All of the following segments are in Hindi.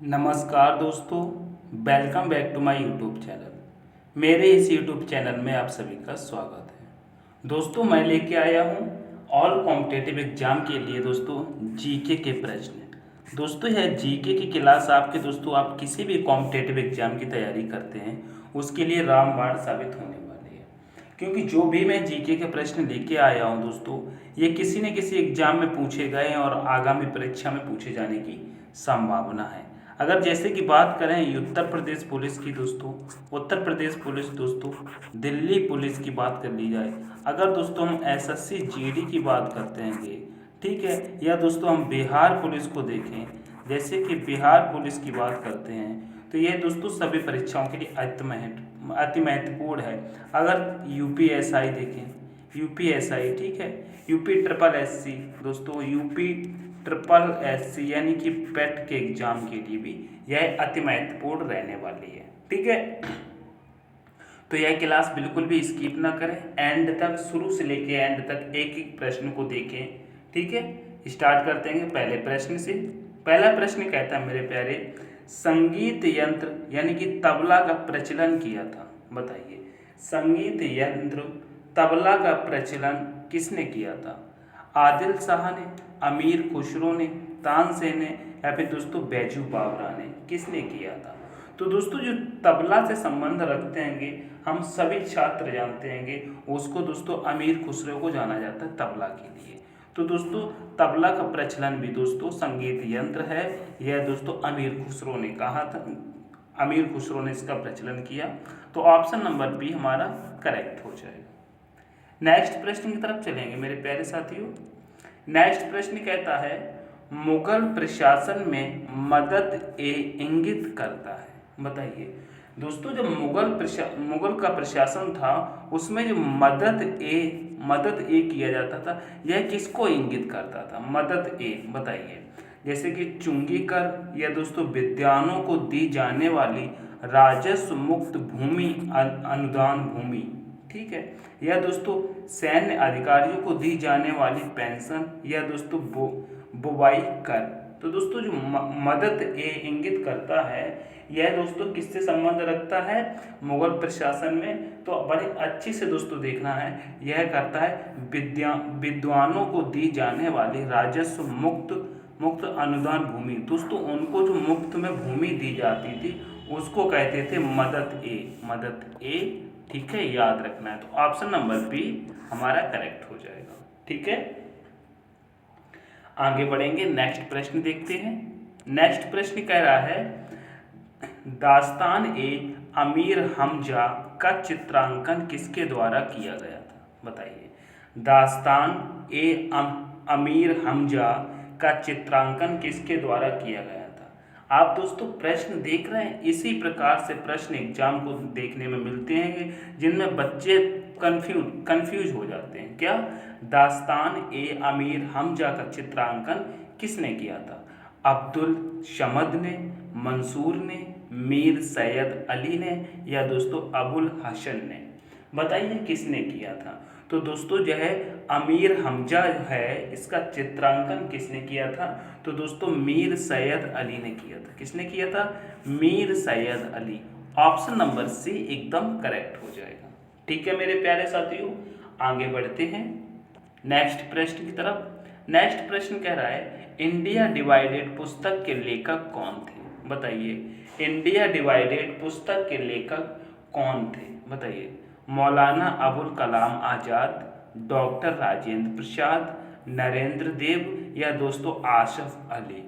नमस्कार दोस्तों, welcome back to my YouTube channel. मेरे इस यूट्यूब चैनल में आप सभी का स्वागत है। दोस्तों, मैं लेके आया हूँ ऑल कॉम्पिटिटिव एग्जाम के लिए दोस्तों जीके के प्रश्न। दोस्तों, यह जीके की क्लास आपके दोस्तों आप किसी भी कॉम्पिटिटिव एग्जाम की तैयारी करते हैं उसके लिए रामबाण साबित होने वाली है, क्योंकि जो भी मैं जीके के प्रश्न लेके आया हूँ दोस्तों, ये किसी न किसी एग्जाम में पूछे गए और आगामी परीक्षा में पूछे जाने की संभावना है। अगर जैसे कि बात करें उत्तर प्रदेश पुलिस की दोस्तों, उत्तर प्रदेश पुलिस दोस्तों, दिल्ली पुलिस की बात कर ली जाए, अगर दोस्तों हम एसएससी जीडी की बात करते हैं, ठीक है, या दोस्तों हम बिहार पुलिस को देखें, जैसे कि बिहार पुलिस की बात करते हैं, तो यह दोस्तों सभी परीक्षाओं के लिए अति महत्वपूर्ण है। अगर यूपीएसआई देखें, यूपीएसआई, ठीक है, यूपी ट्रिपल एससी दोस्तों, यूपी ट्रिपल एससी यानी कि पेट के एग्जाम के लिए भी यह अति महत्वपूर्ण रहने वाली है, ठीक है। तो यह क्लास बिल्कुल भी स्किप ना करें, एंड तक, शुरू से लेके एंड तक एक एक प्रश्न को देखें, ठीक है। स्टार्ट करते हैं पहले प्रश्न से। पहला प्रश्न कहता है मेरे प्यारे, संगीत यंत्र यानी कि तबला का प्रचलन किया था। बताइए, संगीत यंत्र तबला का प्रचलन किसने किया था? आदिल शाह ने, अमीर खुसरो ने, तानसेन ने, या फिर दोस्तों बैजू बावरा ने? किसने किया था? तो दोस्तों जो तबला से संबंध रखते हैं हम सभी छात्र जानते हैं, उसको दोस्तों अमीर खुसरो को जाना जाता है तबला के लिए। तो दोस्तों तबला का प्रचलन भी दोस्तों संगीत यंत्र है, यह दोस्तों अमीर खुसरो ने कहा था, अमीर खुसरो ने इसका प्रचलन किया। तो ऑप्शन नंबर बी हमारा करेक्ट हो जाएगा। नेक्स्ट प्रश्न की तरफ चलेंगे मेरे प्यारे साथियों। नेक्स्ट प्रश्न कहता है, मुगल प्रशासन में मदद ए इंगित करता है। बताइए दोस्तों, जब मुगल का प्रशासन था उसमें जो मदद ए किया जाता था, यह किसको इंगित करता था? मदद ए, बताइए। जैसे कि चुंगी कर, या दोस्तों विद्वानों को दी जाने वाली राजस्व मुक्त भूमि अनुदान भूमि, ठीक है, या दोस्तों सैन्य अधिकारियों को दी जाने वाली पेंशन, या दोस्तों बुवाई कर। तो दोस्तों जो मदद ए इंगित करता है, यह दोस्तों किससे संबंध रखता है? मुगल प्रशासन में। तो बड़े अच्छे से दोस्तों देखना है, यह करता है विद्वानों को दी जाने वाली राजस्व मुक्त अनुदान भूमि। दोस्तों उनको जो मुफ्त में भूमि दी जाती थी उसको कहते थे मदद ए, ठीक है, याद रखना है। तो ऑप्शन नंबर बी हमारा करेक्ट हो जाएगा, ठीक है। आगे बढ़ेंगे, नेक्स्ट प्रश्न देखते हैं। नेक्स्ट प्रश्न कह रहा है, दास्तान ए अमीर हमजा का चित्रांकन किसके द्वारा किया गया था? बताइए, दास्तान ए अमीर हमजा का चित्रांकन किसके द्वारा किया गया था? आप दोस्तों प्रश्न देख रहे हैं, इसी प्रकार से प्रश्न एग्जाम को देखने में मिलते हैं जिनमें बच्चे कंफ्यूज हो जाते हैं। क्या? दास्तान ए अमीर हमजा का चित्रांकन किसने किया था? अब्दुल समद ने, मंसूर ने, मीर सैयद अली ने, या दोस्तों अबुल हसन ने? बताइए किसने किया था? तो दोस्तों जो है अमीर हमजा है, इसका चित्रांकन किसने किया था? तो दोस्तों मीर सैयद अली ने किया था। किसने किया था? Mir Syed Ali. Option number C एकदम करेक्ट हो जाएगा, ठीक है मेरे प्यारे साथियों। आगे बढ़ते हैं नेक्स्ट प्रश्न की तरफ। नेक्स्ट प्रश्न कह रहा है, इंडिया डिवाइडेड पुस्तक के लेखक कौन थे? बताइए, इंडिया डिवाइडेड पुस्तक के लेखक कौन थे? बताइए, मौलाना अबुल कलाम आज़ाद, डॉक्टर राजेंद्र प्रसाद, नरेंद्र देव, या दोस्तों आसफ अली?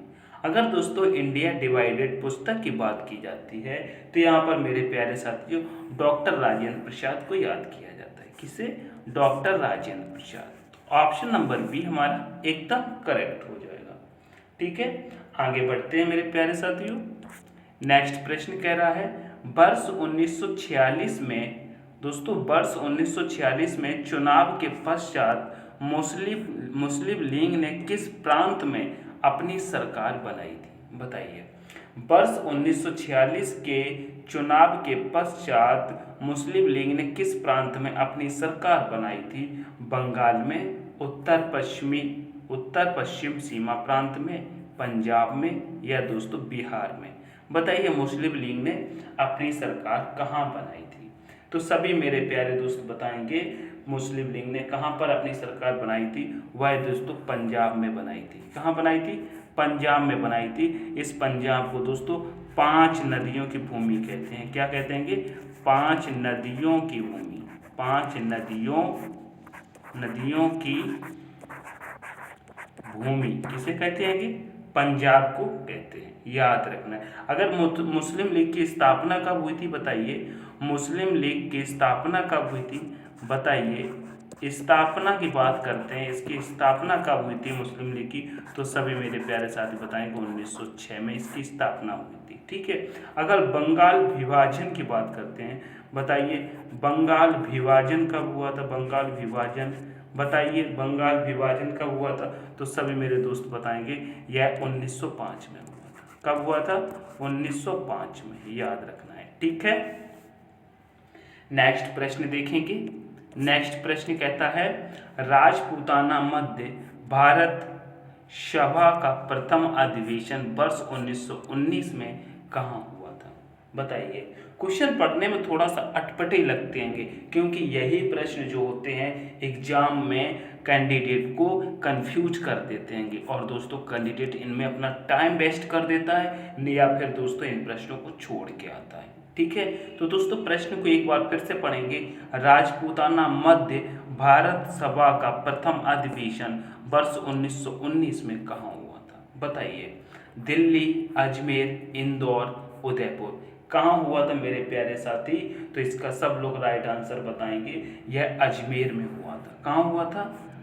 अगर दोस्तों इंडिया डिवाइडेड पुस्तक की बात की जाती है तो यहाँ पर मेरे प्यारे साथियों डॉक्टर राजेंद्र प्रसाद को याद किया जाता है। किसे? डॉक्टर राजेंद्र प्रसाद। तो ऑप्शन नंबर बी हमारा एकदम करेक्ट हो जाएगा, ठीक है। आगे बढ़ते हैं मेरे प्यारे साथियों। नेक्स्ट प्रश्न कह रहा है, वर्ष 1946 में दोस्तों, वर्ष 1946 में चुनाव के पश्चात मुस्लिम लीग ने किस प्रांत में अपनी सरकार बनाई थी? बताइए, वर्ष 1946 के चुनाव के पश्चात मुस्लिम लीग ने किस प्रांत में अपनी सरकार बनाई थी? बंगाल में, उत्तर पश्चिम सीमा प्रांत में, पंजाब में, या दोस्तों बिहार में? बताइए मुस्लिम लीग ने अपनी सरकार कहाँ बनाई थी? तो सभी मेरे प्यारे दोस्त बताएंगे मुस्लिम लीग ने कहाँ पर अपनी सरकार बनाई थी। वह दोस्तों पंजाब में बनाई थी। कहाँ बनाई थी? पंजाब में बनाई थी। इस पंजाब को दोस्तों 5 नदियों की भूमि कहते हैं। क्या कहते हैं? 5 नदियों की भूमि। 5 नदियों की भूमि किसे कहते हैं? पंजाब को कहते हैं। याद रखना है। अगर मुस्लिम लीग की स्थापना कब हुई थी बताइए? मुस्लिम लीग की स्थापना कब हुई थी बताइए? स्थापना की बात करते हैं, इसकी स्थापना कब हुई थी मुस्लिम लीग की? तो सभी मेरे प्यारे साथी बताएंगे 1906 में इसकी स्थापना हुई थी। ठीक है। अगर बंगाल विभाजन की बात करते हैं, बताइए बंगाल विभाजन कब हुआ था? बंगाल विभाजन बताइए, बंगाल विभाजन कब हुआ था? तो सभी मेरे दोस्त बताएंगे यह 1905 में हुआ था। कब हुआ था? 1905 में। याद रखना है। ठीक है। नेक्स्ट प्रश्न देखेंगे। नेक्स्ट प्रश्न कहता है राजपूताना मध्य भारत सभा का प्रथम अधिवेशन वर्ष 1919 में कहाँ हुआ था? बताइए। क्वेश्चन पढ़ने में थोड़ा सा अटपटे लगते हैं क्योंकि यही प्रश्न जो होते हैं एग्जाम में कैंडिडेट को कंफ्यूज कर देते हैं और दोस्तों कैंडिडेट इनमें अपना टाइम वेस्ट कर देता है या फिर दोस्तों इन प्रश्नों को छोड़ के आता है। ठीक है। तो दोस्तों प्रश्न को एक बार फिर से पढ़ेंगे। राजपूताना मध्य भारत सभा का प्रथम अधिवेशन वर्ष 1919 में कहाँ हुआ था? बताइए। दिल्ली, अजमेर, इंदौर, उदयपुर। कहाँ हुआ था मेरे प्यारे साथी? तो इसका सब लोग राइट आंसर बताएंगे। यह अजमेर में हुआ था। कहाँ हुआ था?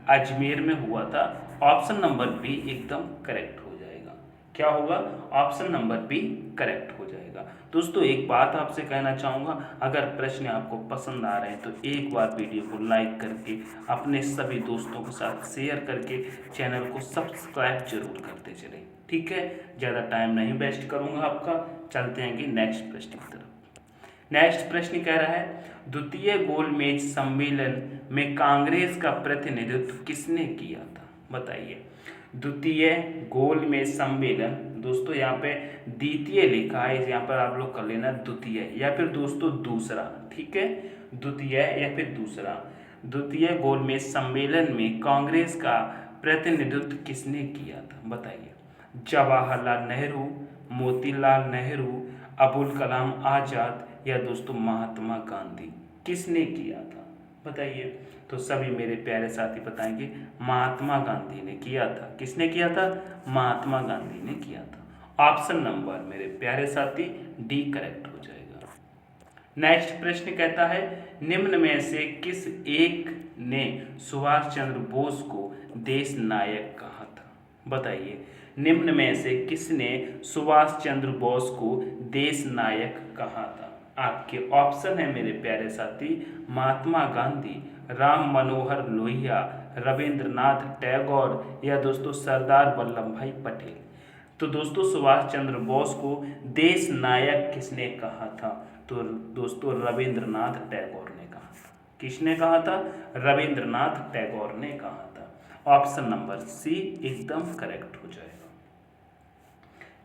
अजमेर में हुआ था। ऑप्शन नंबर बी एकदम करेक्ट हो जाएगा। क्या होगा? ऑप्शन नंबर बी करेक्ट हो जाएगा। दोस्तों एक बात आपसे कहना चाहूँगा, अगर प्रश्न आपको पसंद आ रहे हैं तो एक बार वीडियो को लाइक करके अपने सभी दोस्तों के साथ शेयर करके चैनल को सब्सक्राइब जरूर करते चलें। ठीक है। ज़्यादा टाइम नहीं वेस्ट करूँगा आपका। चलते हैं नेक्स्ट प्रश्न की तरफ। नेक्स्ट प्रश्न कह रहा है द्वितीय गोलमेज सम्मेलन में कांग्रेस का प्रतिनिधित्व किसने किया था? बताइए। द्वितीय गोलमेज सम्मेलन, दोस्तों यहाँ पे द्वितीय लिखा है, यहाँ पर आप लोग कर लेना द्वितीय या फिर दोस्तों दूसरा। ठीक है। द्वितीय या फिर दूसरा। द्वितीय गोलमेज सम्मेलन में कांग्रेस का प्रतिनिधित्व किसने किया था? बताइए। जवाहरलाल नेहरू, मोतीलाल नेहरू, अबुल कलाम आजाद या दोस्तों महात्मा गांधी। किसने किया था? बताइए। तो सभी मेरे प्यारे साथी बताएंगे महात्मा गांधी ने किया था। किसने किया था? महात्मा गांधी ने किया था। ऑप्शन नंबर मेरे प्यारे साथी डी करेक्ट हो जाएगा। नेक्स्ट प्रश्न कहता है निम्न में से किस एक ने सुभाष चंद्र बोस को देश नायक कहा था? बताइए। निम्न में से किसने सुभाष चंद्र बोस को देश नायक कहा था? आपके ऑप्शन है मेरे प्यारे साथी महात्मा गांधी, राम मनोहर लोहिया, रविंद्रनाथ टैगोर या दोस्तों सरदार वल्लभ भाई पटेल। तो दोस्तों सुभाष चंद्र बोस को देश नायक किसने कहा था? तो दोस्तों रविंद्रनाथ टैगोर ने कहा था। किसने कहा था? रविंद्रनाथ टैगोर ने कहा था। ऑप्शन नंबर सी एकदम करेक्ट हो जाएगा।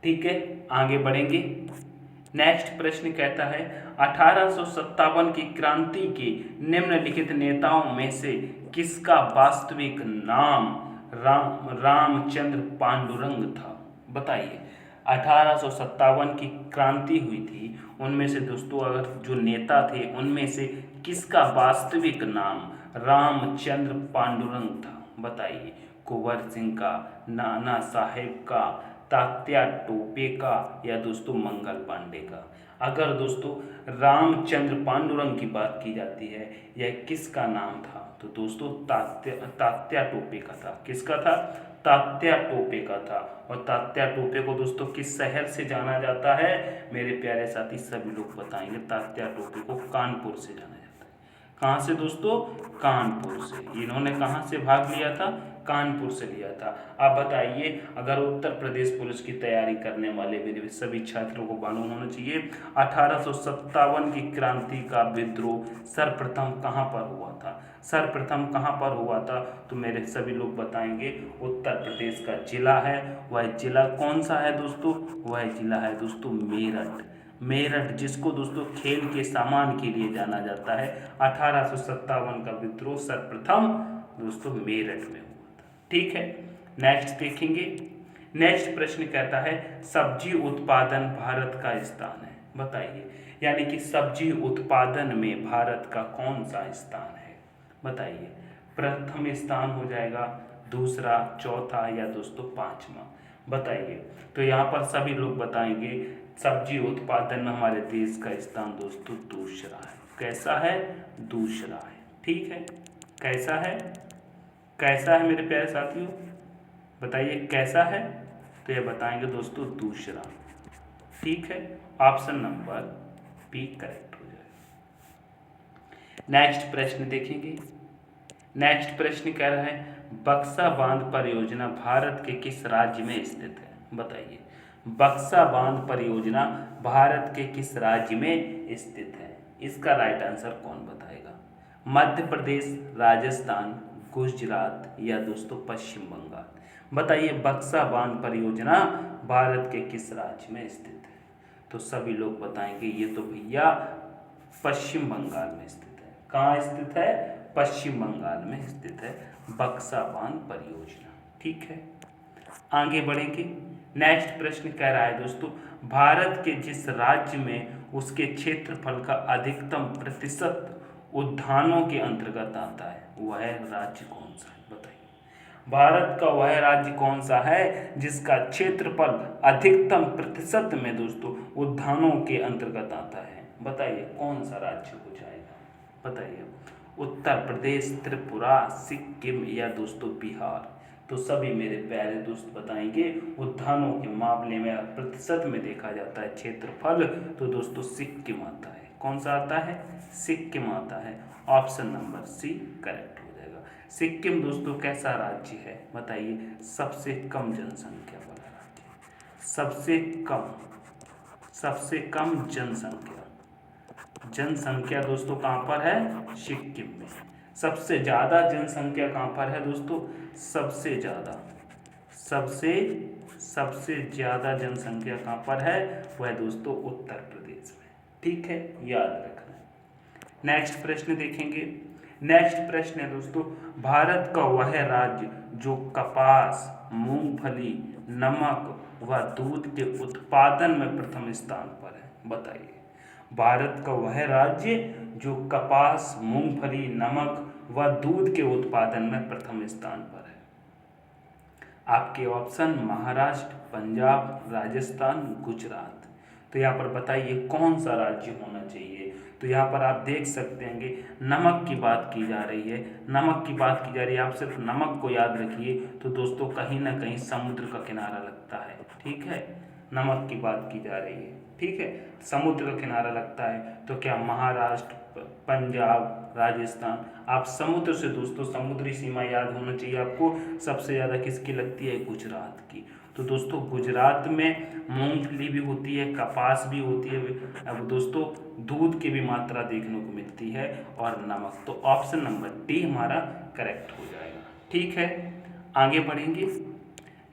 ठीक है। आगे बढ़ेंगे। नेक्स्ट प्रश्न कहता है 1857 की क्रांति के निम्नलिखित नेताओं में से किसका वास्तविक नाम रामचंद्र पांडुरंग था? बताइए। 1857 की क्रांति हुई थी, उनमें से दोस्तों अगर जो नेता थे उनमें से किसका वास्तविक नाम रामचंद्र पांडुरंग था? बताइए। कुंवर सिंह का, नाना साहेब का, तात्या टोपे का या दोस्तों मंगल पांडे का? अगर दोस्तों रामचंद्र पांडुरंग की बात की जाती है यह किसका नाम था? तो दोस्तों तात्या टोपे का था। किसका था? तात्या टोपे का था। और तात्या टोपे को दोस्तों किस शहर से जाना जाता है? मेरे प्यारे साथी सभी लोग बताएंगे तात्या टोपे को कानपुर से जाना जाता है। कहाँ से दोस्तों? कानपुर से। इन्होंने कहाँ से भाग लिया था? कानपुर से लिया था। आप बताइए, अगर उत्तर प्रदेश पुलिस की तैयारी करने वाले मेरे सभी छात्रों को मालूम होना चाहिए 1857 की क्रांति का विद्रोह सर्वप्रथम कहाँ पर हुआ था। सर्वप्रथम कहाँ पर हुआ था, तो मेरे सभी लोग बताएंगे उत्तर प्रदेश का जिला है। वह जिला कौन सा है दोस्तों, वह जिला है दोस्तों मेरठ। मेरठ, जिसको दोस्तों खेल के सामान के लिए जाना जाता है। 1857 का विद्रोह सर्वप्रथम दोस्तों मेरठ में हुआ था। ठीक है, नेक्स्ट देखेंगे। नेक्स्ट प्रश्न कहता है सब्जी उत्पादन भारत का स्थान है, बताइए। यानी कि सब्जी उत्पादन में भारत का कौन सा स्थान है, बताइए। प्रथम स्थान हो जाएगा, दूसरा, चौथा या दोस्तों पांचवा, बताइए। तो यहाँ पर सभी लोग बताएंगे सब्जी उत्पादन में हमारे देश का स्थान दोस्तों दूसरा है। कैसा है, दूसरा है। ठीक है, कैसा है, कैसा है मेरे प्यारे साथियों, बताइए कैसा है। तो ये बताएंगे दोस्तों दूसरा। ठीक है, ऑप्शन नंबर बी करेक्ट हो जाएगा। नेक्स्ट प्रश्न देखेंगे। नेक्स्ट प्रश्न कह रहा है बक्सा बांध परियोजना भारत के किस राज्य में स्थित है, बताइए। बक्सा बांध परियोजना भारत के किस राज्य में स्थित है, इसका राइट आंसर कौन बताएगा। मध्य प्रदेश, राजस्थान, गुजरात या दोस्तों पश्चिम बंगाल, बताइए। बक्सा बांध परियोजना भारत के किस राज्य में स्थित है, तो सभी लोग बताएंगे ये तो भैया पश्चिम बंगाल में स्थित है। कहाँ स्थित है, पश्चिम बंगाल में स्थित है बक्सा बांध परियोजना। ठीक है, आगे बढ़ेंगे। नेक्स्ट प्रश्न कह रहा है दोस्तों भारत के जिस राज्य में उसके क्षेत्रफल का अधिकतम प्रतिशत उद्यानों के अंतर्गत आता है वह राज्य कौन सा है, बताइए। भारत का वह राज्य कौन सा है जिसका क्षेत्रफल अधिकतम प्रतिशत में दोस्तों उद्यानों के अंतर्गत आता है, बताइए कौन सा राज्य हो जाएगा, बताइए। उत्तर प्रदेश, त्रिपुरा, सिक्किम या दोस्तों बिहार, तो सभी मेरे प्यारे दोस्त बताएंगे उद्यानों के मामले में प्रतिशत में देखा जाता है क्षेत्रफल, तो दोस्तों सिक्किम आता है। कौन सा आता है, सिक्किम आता है। ऑप्शन नंबर सी करेक्ट हो जाएगा। सिक्किम दोस्तों कैसा राज्य है, बताइए। सबसे कम जनसंख्या वाला राज्य, सबसे कम जनसंख्या दोस्तों कहाँ पर है, सिक्किम में। सबसे ज़्यादा जनसंख्या कहाँ पर है दोस्तों, सबसे ज़्यादा जनसंख्या कहाँ पर है, वह दोस्तों उत्तर प्रदेश में। ठीक है, याद रखना है। नेक्स्ट प्रश्न देखेंगे। नेक्स्ट प्रश्न है दोस्तों भारत का वह राज्य जो कपास, मूंगफली, नमक व दूध के उत्पादन में प्रथम स्थान पर है, बताइए। भारत का वह राज्य जो कपास, मूंगफली, नमक व दूध के उत्पादन में प्रथम स्थान पर है। आपके ऑप्शन महाराष्ट्र, पंजाब, राजस्थान, गुजरात। तो यहाँ पर बताइए कौन सा राज्य होना चाहिए। तो यहाँ पर आप देख सकते हैं कि नमक की बात की जा रही है, नमक की बात की जा रही है। आप सिर्फ नमक को याद रखिए, तो दोस्तों कहीं ना कहीं समुद्र का किनारा लगता है। ठीक है, नमक की बात की जा रही है। ठीक है, समुद्र का किनारा लगता है, तो क्या महाराष्ट्र, पंजाब, राजस्थान। आप समुद्र से दोस्तों समुद्री सीमा याद होना चाहिए आपको। सबसे ज़्यादा किसकी लगती है, गुजरात की। तो दोस्तों गुजरात में मूंगफली भी होती है, कपास भी होती है, अब दोस्तों दूध की भी मात्रा देखने को मिलती है और नमक। तो ऑप्शन नंबर डी हमारा करेक्ट हो जाएगा। ठीक है, आगे बढ़ेंगे।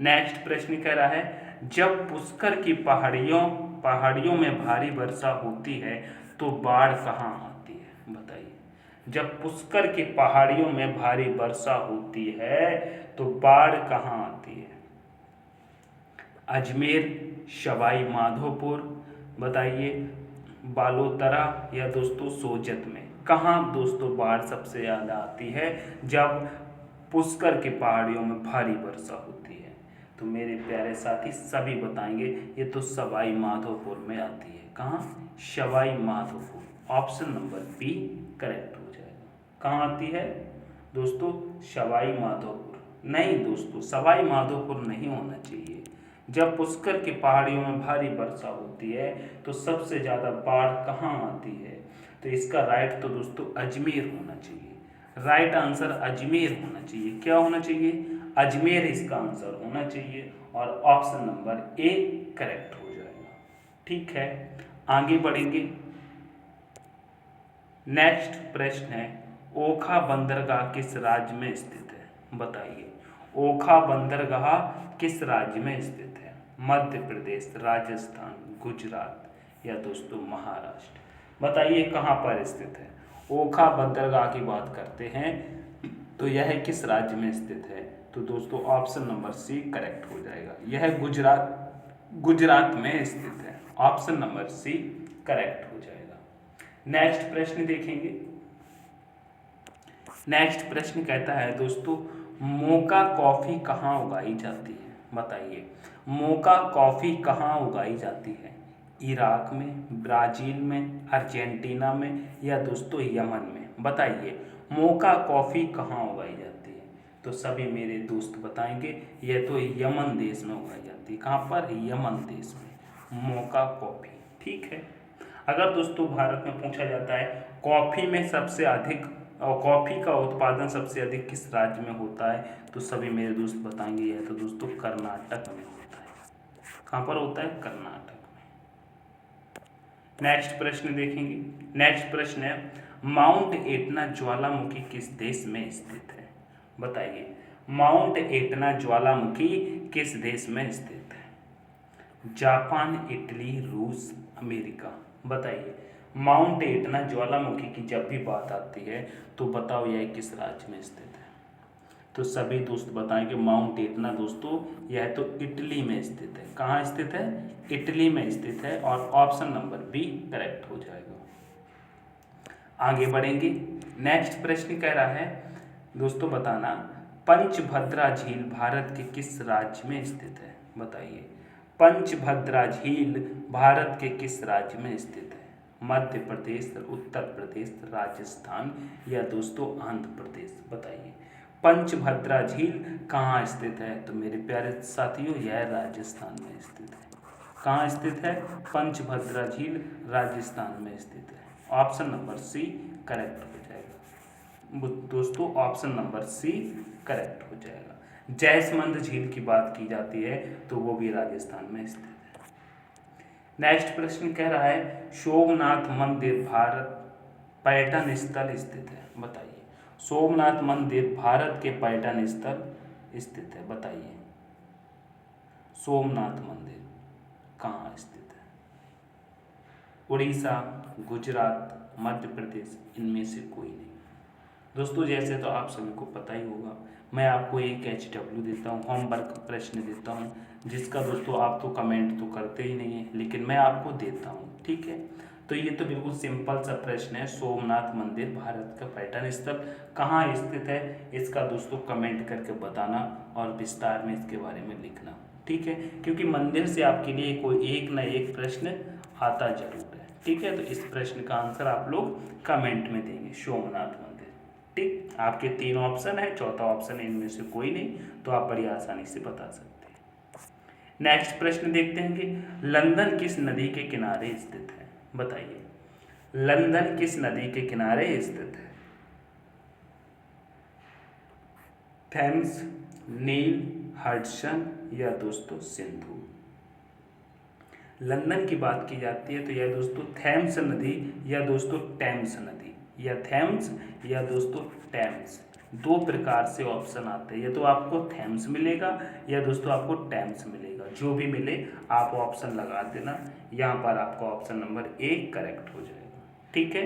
नेक्स्ट प्रश्न कह रहा है जब पुष्कर की पहाड़ियों में भारी वर्षा होती है तो बाढ़ कहाँ आती है, बताइए। जब पुष्कर की पहाड़ियों में भारी वर्षा होती है तो बाढ़ कहाँ आती है। अजमेर, सवाई माधोपुर, बताइए, बालोतरा या दोस्तों सोजत में। कहाँ दोस्तों बाढ़ सबसे ज़्यादा आती है, जब पुष्कर की पहाड़ियों में भारी वर्षा होती है। तो मेरे प्यारे साथी सभी बताएंगे ये तो सवाई माधोपुर में आती है। कहाँ, Sawai Madhopur. Option number B correct हो जाएगा। कहाँ आती है दोस्तों, सवाई माधोपुर। नहीं दोस्तों, सवाई माधोपुर नहीं होना चाहिए। जब पुष्कर की पहाड़ियों में भारी वर्षा होती है तो सबसे ज़्यादा बाढ़ कहाँ आती है, तो इसका राइट तो दोस्तों अजमेर होना चाहिए। राइट आंसर अजमेर होना चाहिए। क्या होना चाहिए, अजमेर इसका आंसर होना चाहिए और ऑप्शन नंबर ए करेक्ट हो जाएगा। ठीक है, आगे बढ़ेंगे। नेक्स्ट प्रश्न है, ओखा बंदरगाह किस राज्य में स्थित है? बताइए, ओखा बंदरगाह किस राज्य में स्थित है? मध्य प्रदेश, राजस्थान, गुजरात या दोस्तों महाराष्ट्र। बताइए कहाँ पर स्थित है? ओखा बंदरगाह की बात करते हैं तो यह किस राज्य में स्थित है? तो दोस्तों ऑप्शन नंबर सी करेक्ट हो जाएगा। यह गुजरात में स्थित है। ऑप्शन नंबर सी करेक्ट हो जाएगा। नेक्स्ट प्रश्न देखेंगे। नेक्स्ट प्रश्न कहता है दोस्तों, मोका कॉफी कहाँ उगाई जाती है? बताइए, मोका कॉफी कहाँ उगाई जाती है? इराक में, ब्राजील में, अर्जेंटीना में या दोस्तों यमन में? बताइए, मोका कॉफी कहाँ उगाई जाती है? तो सभी मेरे दोस्त बताएंगे यह तो यमन देश में उगाई जाती है। कहाँ पर? यमन देश में मोका कॉफी। ठीक है। अगर दोस्तों भारत में पूछा जाता है कॉफी में सबसे अधिक कॉफी का उत्पादन सबसे अधिक किस राज्य में होता है, तो सभी मेरे दोस्त बताएंगे यह तो दोस्तों कर्नाटक में होता है। कहाँ पर होता है? कर्नाटक में। नेक्स्ट प्रश्न देखेंगे। नेक्स्ट प्रश्न है, माउंट एटना ज्वालामुखी किस देश में स्थित है? बताइए, माउंट एटना ज्वालामुखी किस देश में स्थित है? जापान, इटली, रूस, अमेरिका। बताइए, माउंट एटना ज्वालामुखी की जब भी बात आती है तो बताओ यह किस राज्य में स्थित है? तो सभी दोस्त बताएंगे माउंट एटना दोस्तों यह तो इटली में स्थित है। कहाँ स्थित है? इटली में स्थित है और ऑप्शन नंबर बी करेक्ट हो जाएगा। आगे बढ़ेंगे। नेक्स्ट प्रश्न कह रहा है दोस्तों बताना, पंचभद्रा झील भारत के किस राज्य में स्थित है? बताइए, पंचभद्रा झील भारत के किस राज्य में स्थित है? मध्य प्रदेश, उत्तर प्रदेश, राजस्थान या दोस्तों आंध्र प्रदेश। बताइए, पंचभद्रा झील कहाँ स्थित है? तो मेरे प्यारे साथियों यह राजस्थान में स्थित है। कहाँ स्थित है? पंचभद्रा झील राजस्थान में स्थित है। ऑप्शन नंबर सी करेक्ट हो जाएगा दोस्तों। ऑप्शन नंबर सी करेक्ट हो जाएगा। जैसमंद झील की बात की जाती है तो वो भी राजस्थान में स्थित है। नेक्स्ट प्रश्न कह रहा है, सोमनाथ मंदिर भारत पर्यटन स्थल स्थित है। बताइए, सोमनाथ मंदिर भारत के पर्यटन स्थल स्थित है। बताइए, सोमनाथ मंदिर कहाँ स्थित है? उड़ीसा, गुजरात, मध्य प्रदेश, इनमें से कोई नहीं। दोस्तों जैसे तो आप सभी को पता ही होगा, मैं आपको एक HW देता हूँ, होमवर्क प्रश्न देता हूँ, जिसका दोस्तों आप तो कमेंट तो करते ही नहीं है, लेकिन मैं आपको देता हूँ। ठीक है, तो ये तो बिल्कुल सिंपल सा प्रश्न है, सोमनाथ मंदिर भारत का पर्यटन स्थल कहाँ स्थित है, इसका दोस्तों कमेंट करके बताना और विस्तार में इसके बारे में लिखना। ठीक है, क्योंकि मंदिर से आपके लिए कोई एक न एक प्रश्न आता जरूर है। ठीक है, तो इस प्रश्न का आंसर आप लोग कमेंट में देंगे, सोमनाथ मंदिर। ठीक, आपके 3 ऑप्शन है, चौथा ऑप्शन इनमें से कोई नहीं, तो आप बड़ी आसानी से बता सकते हैं। नेक्स्ट प्रश्न देखते हैं कि लंदन किस नदी के किनारे स्थित है? बताइए, लंदन किस नदी के किनारे स्थित है? थेम्स, नील, हडसन या दोस्तों सिंधु। लंदन की बात की जाती है तो यह दोस्तों थेम्स नदी या दोस्तों टेम्स नदी, या थेम्स या दोस्तों टेम्स, 2 प्रकार से ऑप्शन आते हैं। या तो आपको थेम्स मिलेगा या दोस्तों आपको टेम्स मिलेगा, जो भी मिले आप ऑप्शन लगा देना। यहाँ पर आपका ऑप्शन नंबर ए करेक्ट हो जाएगा। ठीक है,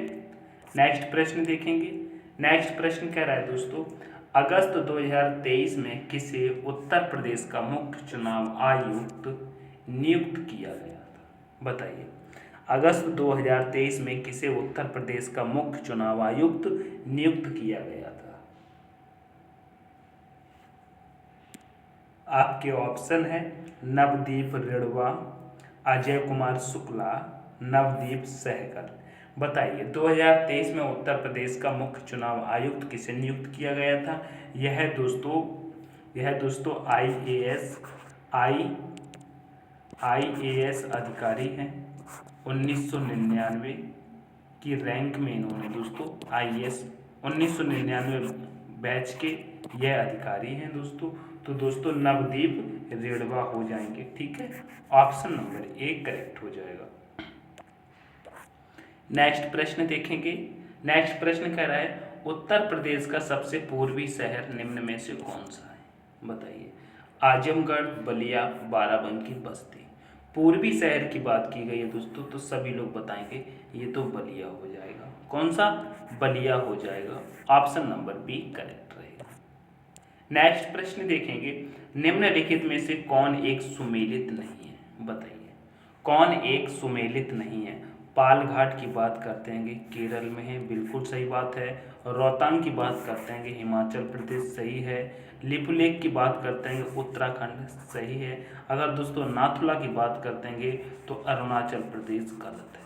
नेक्स्ट प्रश्न देखेंगे। नेक्स्ट प्रश्न कह रहा है दोस्तों, अगस्त 2023 में किसे उत्तर प्रदेश का मुख्य चुनाव आयुक्त नियुक्त किया गया था? बताइए, अगस्त 2023 में किसे उत्तर प्रदेश का मुख्य चुनाव आयुक्त नियुक्त किया गया था? आपके ऑप्शन है नवदीप रेणुआ, अजय कुमार शुक्ला, नवदीप सहगल। बताइए, 2023 में उत्तर प्रदेश का मुख्य चुनाव आयुक्त किसे नियुक्त किया गया था? यह दोस्तों आईएएस अधिकारी हैं। 1999 की रैंक में इन्होंने दोस्तों आईएएस 1999 बैच के यह अधिकारी हैं दोस्तों। तो दोस्तों नवदीप रेणवा हो जाएंगे। ठीक है, ऑप्शन नंबर ए करेक्ट हो जाएगा। नेक्स्ट प्रश्न देखेंगे। नेक्स्ट प्रश्न कह रहा है उत्तर प्रदेश का सबसे पूर्वी शहर निम्न में से कौन सा है, बताइए। आजमगढ़, बलिया, बाराबंकी, बस्ती। पूर्वी शहर की बात की गई है दोस्तों, तो सभी लोग बताएंगे ये तो बलिया हो जाएगा। कौन सा? बलिया हो जाएगा। ऑप्शन नंबर बी करेक्ट रहेगा। नेक्स्ट प्रश्न देखेंगे। निम्नलिखित में से कौन एक सुमेलित नहीं है, बताइए। कौन एक सुमेलित नहीं है? पालघाट की बात करते हैं केरल में है, बिल्कुल सही बात है। रोहतांग की बात करते हैं हिमाचल प्रदेश, सही है। लिपुलेख की बात करते हैं उत्तराखंड, सही है। अगर दोस्तों नाथुला की बात करते हैं तो अरुणाचल प्रदेश, गलत है।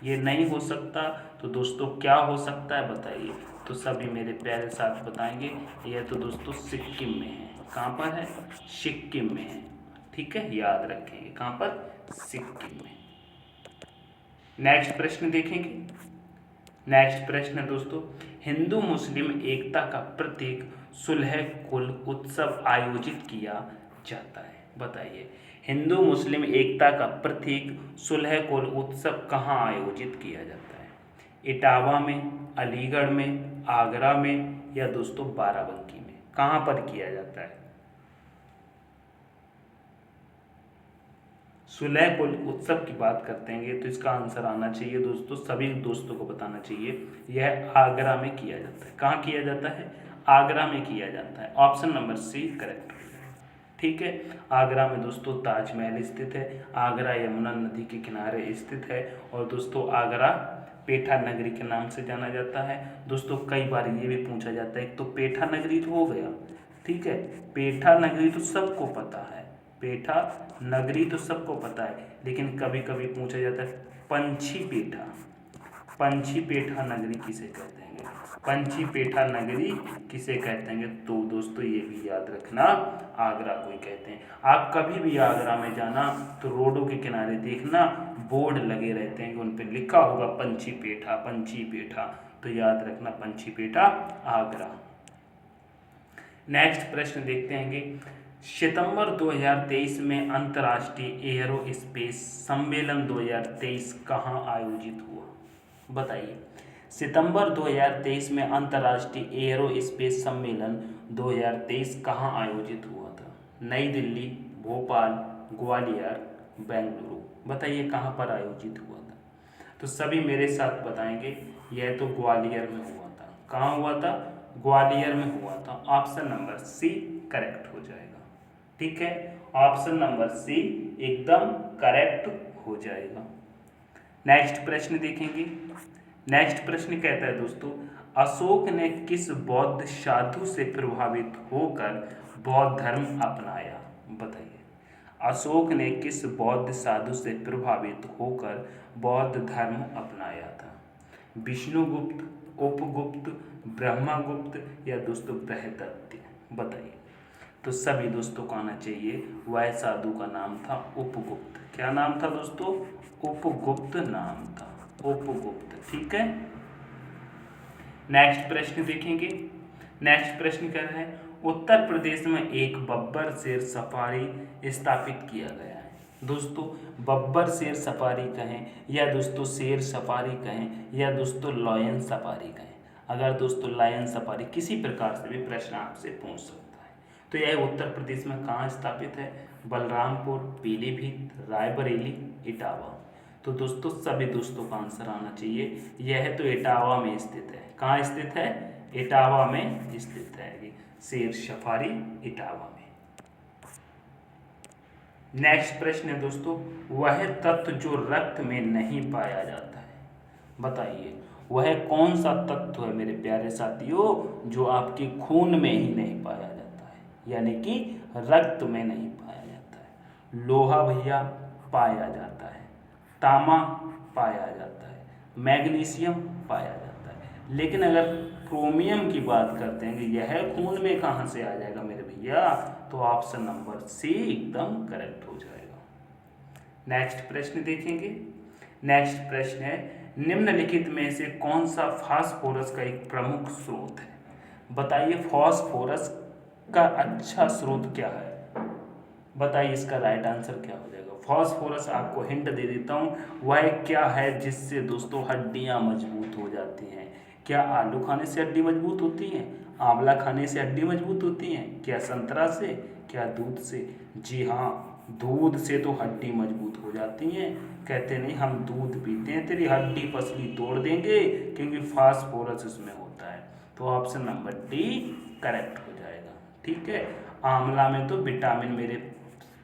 ये नहीं हो सकता, तो दोस्तों क्या हो सकता है बताइए। तो सभी मेरे प्यारे साथ बताएंगे, यह तो दोस्तों सिक्किम में है। कहाँ पर है? सिक्किम में है। ठीक है, याद रखेंगे कहाँ पर? सिक्किम में। नेक्स्ट प्रश्न देखेंगे। नेक्स्ट प्रश्न है दोस्तों, हिंदू मुस्लिम एकता का प्रतीक सुलह कुल उत्सव आयोजित किया जाता है, बताइए। हिंदू मुस्लिम एकता का प्रतीक सुलह कुल उत्सव कहाँ आयोजित किया जाता है? इटावा में, अलीगढ़ में, आगरा में, या दोस्तों बाराबंकी में? कहाँ पर किया जाता है? सुलह कुल उत्सव की बात करते हैं तो इसका आंसर आना चाहिए दोस्तों, सभी दोस्तों को बताना चाहिए, यह आगरा में किया जाता है। कहाँ किया जाता है? आगरा में किया जाता है। ऑप्शन नंबर सी करेक्ट हो जाएगा। ठीक है, आगरा में दोस्तों ताजमहल स्थित है। आगरा यमुना नदी के किनारे स्थित है। और दोस्तों आगरा पेठा नगरी के नाम से जाना जाता है। दोस्तों कई बार ये भी पूछा जाता है, एक तो पेठा नगरी तो हो गया, ठीक है, पेठा नगरी तो सबको पता है, पेठा नगरी तो सबको पता है, लेकिन कभी कभी पूछा जाता है पंछी पेठा, पंछी पेठा नगरी किसे कहते हैं? पंछी पेठा नगरी किसे कहते हैं? तो दोस्तों ये भी याद रखना, आगरा को ही कहते हैं। आप कभी भी आगरा में जाना तो रोडों के किनारे देखना बोर्ड लगे रहते हैं, उन पर लिखा होगा पंछी पेठा, पंछी पेठा, तो याद रखना पंछी पेठा आगरा। नेक्स्ट प्रश्न देखते हैं। सितंबर 2023 में अंतर्राष्ट्रीय एयरोस्पेस सम्मेलन 2023 कहाँ आयोजित हुआ, बताइए। सितंबर 2023 में अंतर्राष्ट्रीय एयरोस्पेस सम्मेलन 2023 कहाँ आयोजित हुआ था? नई दिल्ली, भोपाल, ग्वालियर, बेंगलुरु, बताइए कहाँ पर आयोजित हुआ था? तो सभी मेरे साथ बताएंगे, यह तो ग्वालियर में हुआ था। कहाँ हुआ था? ग्वालियर में हुआ था। ऑप्शन नंबर सी करेक्ट हो जाएगा। ठीक है, ऑप्शन नंबर सी एकदम करेक्ट हो जाएगा। नेक्स्ट प्रश्न देखेंगे। नेक्स्ट प्रश्न कहता है दोस्तों, अशोक ने किस बौद्ध साधु से प्रभावित होकर बौद्ध धर्म अपनाया, बताइए। अशोक ने किस बौद्ध साधु से प्रभावित होकर बौद्ध धर्म अपनाया था? विष्णुगुप्त, उपगुप्त, ब्रह्मगुप्त, या दोस्तों बृहदत्त, बताइए। तो सभी दोस्तों को आना चाहिए, वह साधु का नाम था उपगुप्त। क्या नाम था दोस्तों? उपगुप्त नाम था, उपगुप्त। ठीक है, नेक्स्ट प्रश्न देखेंगे। नेक्स्ट प्रश्न कह रहे हैं, उत्तर प्रदेश में एक बब्बर शेर सफारी स्थापित किया गया है। दोस्तों बब्बर शेर सफारी कहें, या दोस्तों शेर सफारी कहें, या दोस्तों लायन सफारी कहें, अगर दोस्तों लायन सफारी किसी प्रकार से भी प्रश्न आपसे पूछ सकता है, तो यह उत्तर प्रदेश में कहाँ स्थापित है? बलरामपुर, पीलीभीत, रायबरेली, इटावा। तो दोस्तों सभी दोस्तों का आंसर आना चाहिए, यह तो इटावा में स्थित है। कहाँ स्थित है? इटावा में स्थित है शेर सफारी, इटावा में। नेक्स्ट प्रश्न है दोस्तों, वह तत्व जो रक्त में नहीं पाया जाता है, बताइए। वह कौन सा तत्व है मेरे प्यारे साथियों जो आपके खून में ही नहीं पाया जाता है, यानी कि रक्त में नहीं पाया जाता है? लोहा भैया पाया जाता है, तांबा पाया जाता है, मैग्नीशियम पाया जाता है, लेकिन अगर क्रोमियम की बात करते हैं कि यह खून में कहाँ से आ जाएगा मेरे भैया, तो ऑप्शन नंबर सी एकदम करेक्ट हो जाएगा। नेक्स्ट प्रश्न देखेंगे। नेक्स्ट प्रश्न है, निम्नलिखित में से कौन सा फास्फोरस का एक प्रमुख स्रोत है? बताइए फॉस्फोरस का अच्छा स्रोत क्या है? बताइए इसका राइट आंसर क्या हो जाएगा। फॉस्फोरस आपको हिंट दे देता हूँ, वह क्या है जिससे दोस्तों हड्डियाँ मजबूत हो जाती हैं। क्या आलू खाने से हड्डी मजबूत होती हैं? आंवला खाने से हड्डी मजबूत होती हैं? क्या संतरा से? क्या दूध से? जी हाँ, दूध से तो हड्डी मजबूत हो जाती हैं। कहते नहीं हम दूध पीते हैं तेरी हड्डी पसली तोड़ देंगे, क्योंकि फास्फोरस इसमें होता है। तो ऑप्शन नंबर डी करेक्ट हो जाएगा। ठीक है, आंवला में तो विटामिन मेरे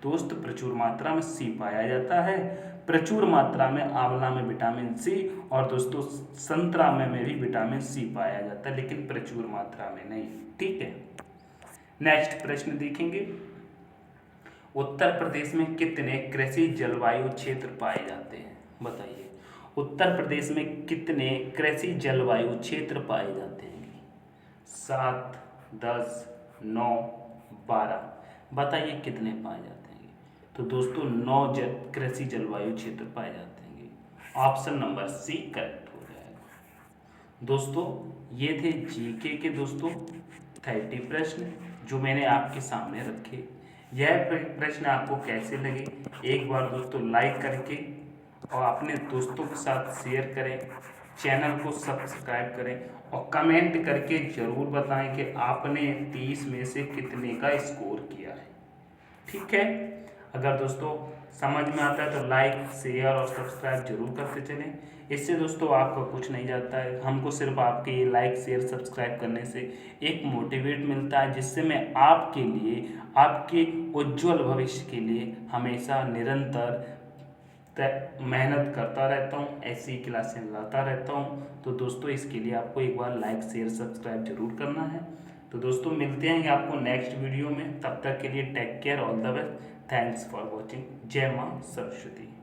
दोस्त प्रचुर मात्रा में सी पाया जाता है। प्रचुर मात्रा में आंवला में विटामिन सी, और दोस्तों संतरा में भी विटामिन सी पाया जाता है, लेकिन प्रचुर मात्रा में नहीं। ठीक है, नेक्स्ट प्रश्न देखेंगे। उत्तर प्रदेश में कितने कृषि जलवायु क्षेत्र पाए जाते हैं? बताइए उत्तर प्रदेश में कितने कृषि जलवायु क्षेत्र पाए जाते हैं? 7, 10, 9, 12। बताइए कितने पाए जाते हैं? तो दोस्तों 9 कृषि जलवायु क्षेत्र पाए जाते हैं। ऑप्शन नंबर सी करेक्ट हो जाएगा। दोस्तों ये थे जीके के दोस्तों 30 प्रश्न जो मैंने आपके सामने रखे। यह प्रश्न आपको कैसे लगे एक बार दोस्तों लाइक करके और अपने दोस्तों के साथ शेयर करें, चैनल को सब्सक्राइब करें और कमेंट करके ज़रूर बताएं कि आपने 30 में से कितने का स्कोर किया है। ठीक है, अगर दोस्तों समझ में आता है तो लाइक शेयर और सब्सक्राइब जरूर करते चलें। इससे दोस्तों आपका कुछ नहीं जाता है, हमको सिर्फ आपके ये लाइक शेयर सब्सक्राइब करने से एक मोटिवेट मिलता है, जिससे मैं आपके लिए आपके उज्जवल भविष्य के लिए हमेशा निरंतर मेहनत करता रहता हूँ, ऐसी क्लासें लाता रहता हूँ। तो दोस्तों इसके लिए आपको एक बार लाइक शेयर सब्सक्राइब जरूर करना है। तो दोस्तों मिलते हैं आपको नेक्स्ट वीडियो में, तब तक के लिए take care, all the best, thanks for watching. जय माँ सरस्वती।